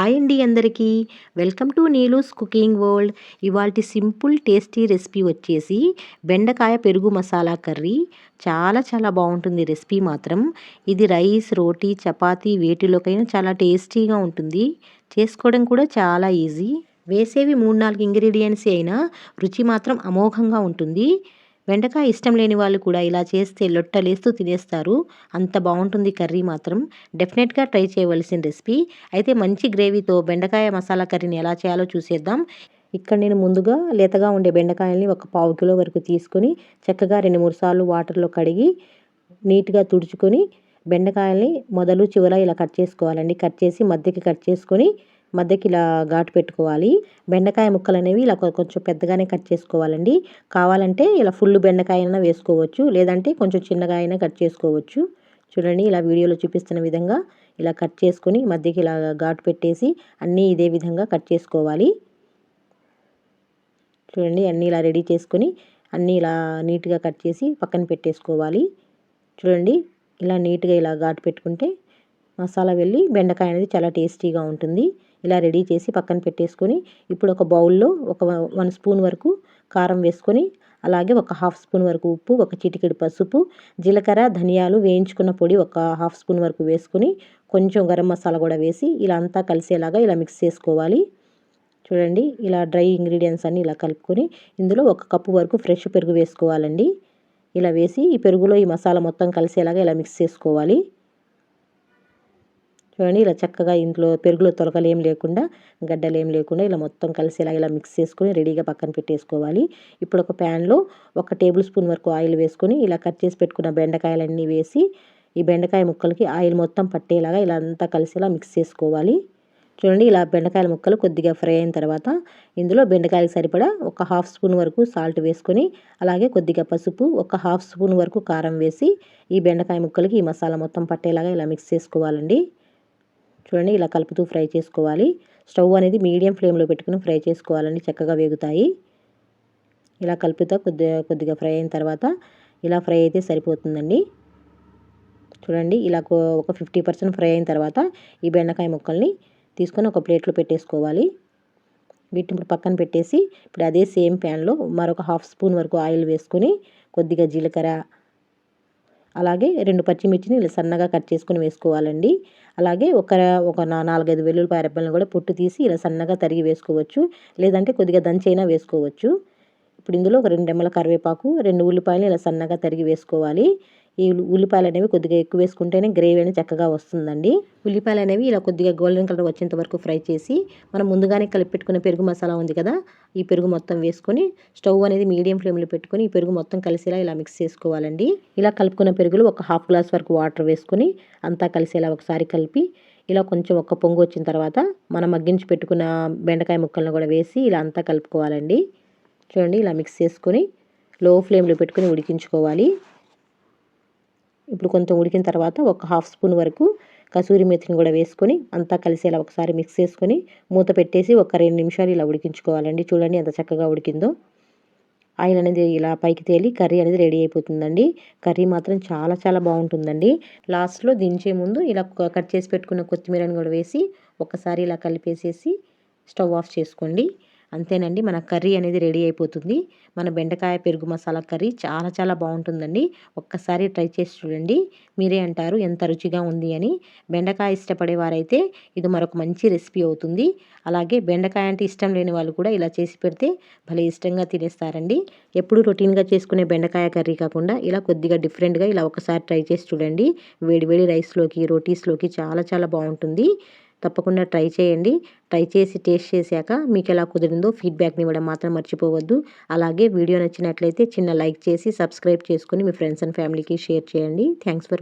Hi అండి అందరికీ welcome to Neelu's cooking world. ఇవాల్టి సింపుల్ టేస్టీ రెసిపీ వచ్చేసి బెండకాయ పెరుగు మసాలా కర్రీ. చాలా చాలా బాగుంటుంది రెసిపీ మాత్రం. ఇది రైస్, రోటీ, చపాతీ వేటిలోకైనా చాలా టేస్టీగా ఉంటుంది. చేసుకోవడం కూడా చాలా ఈజీ. వేసేవి 3-4 ఇంగ్రీడియంట్స్ అయినా రుచి మాత్రం అమోఘంగా ఉంటుంది. బెండకాయ ఇష్టం లేని వాళ్ళు కూడా ఇలా చేస్తే లొట్టలేస్తూ తినేస్తారు. అంత బాగుంటుంది కర్రీ మాత్రం. డెఫినెట్గా ట్రై చేయవలసిన రెసిపీ. అయితే మంచి గ్రేవీతో బెండకాయ మసాలా కర్రీని ఎలా చేయాలో చూసేద్దాం. ఇక్కడ నేను ముందుగా లేతగా ఉండే బెండకాయల్ని ఒక 1/2 కిలో వరకు తీసుకొని చక్కగా 2-3 సార్లు వాటర్లో కడిగి నీట్గా తుడుచుకొని బెండకాయల్ని మొదలు చివర ఇలా కట్ చేసుకోవాలండి. కట్ చేసి మధ్యకి కట్ చేసుకొని మధ్యకి ఇలా ఘాటు పెట్టుకోవాలి. బెండకాయ ముక్కలు అనేవి ఇలా కొంచెం పెద్దగానే కట్ చేసుకోవాలండి. కావాలంటే ఇలా ఫుల్ బెండకాయ అయినా వేసుకోవచ్చు, లేదంటే కొంచెం చిన్నగా అయినా కట్ చేసుకోవచ్చు. చూడండి, ఇలా వీడియోలో చూపిస్తున్న విధంగా ఇలా కట్ చేసుకొని మధ్యకి ఇలా ఘాటు పెట్టేసి అన్నీ ఇదే విధంగా కట్ చేసుకోవాలి. చూడండి, అన్నీ ఇలా రెడీ చేసుకొని అన్నీ ఇలా నీట్గా కట్ చేసి పక్కన పెట్టేసుకోవాలి. చూడండి, ఇలా నీట్గా ఇలా ఘాటు పెట్టుకుంటే మసాలా వెళ్ళి బెండకాయ అనేది చాలా టేస్టీగా ఉంటుంది. ఇలా రెడీ చేసి పక్కన పెట్టేసుకొని ఇప్పుడు ఒక బౌల్లో ఒక 1 స్పూన్ వరకు కారం వేసుకొని, అలాగే ఒక 1/2 స్పూన్ వరకు ఉప్పు, ఒక చిటికెడు పసుపు, జీలకర్ర, ధనియాలు వేయించుకున్న పొడి ఒక 1/2 స్పూన్ వరకు వేసుకొని కొంచెం గరం మసాలా కూడా వేసి ఇలా అంతా కలిసేలాగా ఇలా మిక్స్ చేసుకోవాలి. చూడండి, ఇలా డ్రై ఇంగ్రీడియంట్స్ అన్నీ ఇలా కలుపుకొని ఇందులో 1 కప్పు వరకు ఫ్రెష్ పెరుగు వేసుకోవాలండి. ఇలా వేసి ఈ పెరుగులో ఈ మసాలా మొత్తం కలిసేలాగా ఇలా మిక్స్ చేసుకోవాలి. చూడండి, ఇలా చక్కగా ఇంట్లో పెరుగులో తొలకలేం లేకుండా, గడ్డలేం లేకుండా ఇలా మొత్తం కలిసేలా ఇలా మిక్స్ చేసుకొని రెడీగా పక్కన పెట్టేసుకోవాలి. ఇప్పుడు ఒక ప్యాన్లో 1 టేబుల్ స్పూన్ వరకు ఆయిల్ వేసుకొని ఇలా కట్ చేసి పెట్టుకున్న బెండకాయలన్నీ వేసి ఈ బెండకాయ ముక్కలకి ఆయిల్ మొత్తం పట్టేలాగా ఇలా అంతా కలిసేలా మిక్స్ చేసుకోవాలి. చూడండి, ఇలా బెండకాయల ముక్కలు కొద్దిగా ఫ్రై అయిన తర్వాత ఇందులో బెండకాయలకు సరిపడా ఒక 1/2 స్పూన్ వరకు సాల్ట్ వేసుకొని, అలాగే కొద్దిగా పసుపు, ఒక 1/2 స్పూన్ వరకు కారం వేసి ఈ బెండకాయ ముక్కలకి ఈ మసాలా మొత్తం పట్టేలాగా ఇలా మిక్స్ చేసుకోవాలండి. చూడండి, ఇలా కలుపుతూ ఫ్రై చేసుకోవాలి. స్టవ్ అనేది మీడియం ఫ్లేమ్లో పెట్టుకుని ఫ్రై చేసుకోవాలండి, చక్కగా వేగుతాయి. ఇలా కలుపుతా కొద్దిగా ఫ్రై అయిన తర్వాత ఇలా ఫ్రై అయితే సరిపోతుందండి. చూడండి, ఇలా ఒక 50% ఫ్రై అయిన తర్వాత ఈ బెండకాయ ముక్కల్ని తీసుకొని ఒక ప్లేట్లో పెట్టేసుకోవాలి. వీటిని ఇప్పుడు పక్కన పెట్టేసి ఇప్పుడు అదే సేమ్ ప్యాన్లో మరొక 1/2 స్పూన్ వరకు ఆయిల్ వేసుకొని కొద్దిగా జీలకర్ర, అలాగే 2 పచ్చిమిర్చిని ఇలా సన్నగా కట్ చేసుకొని వేసుకోవాలండి. అలాగే ఒక 4-5 వెల్లుల్లిపాయ రెబ్బలను కూడా పొట్టు తీసి ఇలా సన్నగా తరిగి వేసుకోవచ్చు, లేదంటే కొద్దిగా దంచైనా వేసుకోవచ్చు. ఇప్పుడు ఇందులో ఒక 2 రెమ్మల కరివేపాకు, 2 ఉల్లిపాయలు ఇలా సన్నగా తరిగి వేసుకోవాలి. ఈ ఉల్లిపాయలు అనేవి కొద్దిగా ఎక్కువ వేసుకుంటేనే గ్రేవీ అనేది చక్కగా వస్తుందండి. ఉల్లిపాయలు అనేవి ఇలా కొద్దిగా గోల్డెన్ కలర్ వచ్చేంత వరకు ఫ్రై చేసి మనం ముందుగానే కలిపి పెట్టుకున్న పెరుగు మసాలా ఉంది కదా, ఈ పెరుగు మొత్తం వేసుకొని స్టవ్ అనేది మీడియం ఫ్లేమ్లో పెట్టుకొని ఈ పెరుగు మొత్తం కలిసేలా ఇలా మిక్స్ చేసుకోవాలండి. ఇలా కలుపుకున్న పెరుగులో ఒక 1/2 గ్లాస్ వరకు వాటర్ వేసుకొని అంతా కలిసేలా ఒకసారి కలిపి ఇలా కొంచెం ఒక పొంగు వచ్చిన తర్వాత మనం మగ్గించి పెట్టుకున్న బెండకాయ ముక్కలను కూడా వేసి ఇలా అంతా కలుపుకోవాలండి. చూడండి, ఇలా మిక్స్ చేసుకొని లో ఫ్లేమ్లో పెట్టుకొని ఉడికించుకోవాలి. ఇప్పుడు కొంచెం ఉడికిన తర్వాత ఒక 1/2 స్పూన్ వరకు కసూరి మేతిని కూడా వేసుకొని అంతా కలిసేలా ఒకసారి మిక్స్ చేసుకొని మూత పెట్టేసి ఒక 2 నిమిషాలు ఇలా ఉడికించుకోవాలండి. చూడండి ఎంత చక్కగా ఉడికిందో. ఆయిల్ అనేది ఇలా పైకి తేలి కర్రీ అనేది రెడీ అయిపోతుందండి. కర్రీ మాత్రం చాలా చాలా బాగుంటుందండి. లాస్ట్లో దించే ముందు ఇలా కట్ చేసి పెట్టుకున్న కొత్తిమీరని కూడా వేసి ఒకసారి ఇలా కలిపేసేసి స్టవ్ ఆఫ్ చేసుకోండి. అంతేనండి, మన కర్రీ అనేది రెడీ అయిపోతుంది. మన బెండకాయ పెరుగు మసాలా కర్రీ చాలా చాలా బాగుంటుందండి. ఒక్కసారి ట్రై చేసి చూడండి, మీరే అంటారు ఎంత రుచిగా ఉంది అని. బెండకాయ ఇష్టపడే వారైతే ఇది మరొక మంచి రెసిపీ అవుతుంది. అలాగే బెండకాయ అంటే ఇష్టం లేని వాళ్ళు కూడా ఇలా చేసి పెడితే భలే ఇష్టంగా తినేస్తారండి. ఎప్పుడు రొటీన్గా చేసుకునే బెండకాయ కర్రీ కాకుండా ఇలా కొద్దిగా డిఫరెంట్గా ఇలా ఒకసారి ట్రై చేసి చూడండి. వేడి వేడి రైస్లోకి, రోటీస్లోకి చాలా చాలా బాగుంటుంది. తప్పకుండా ట్రై చేయండి. ట్రై చేసి టేస్ట్ చేశాక మీకు ఎలా కుదిరిందో ఫీడ్బ్యాక్ని ఇవ్వడం మాత్రం మర్చిపోవద్దు. అలాగే వీడియో నచ్చినట్లయితే చిన్న లైక్ చేసి సబ్స్క్రైబ్ చేసుకుని మీ ఫ్రెండ్స్ అండ్ ఫ్యామిలీకి షేర్ చేయండి. Thanks for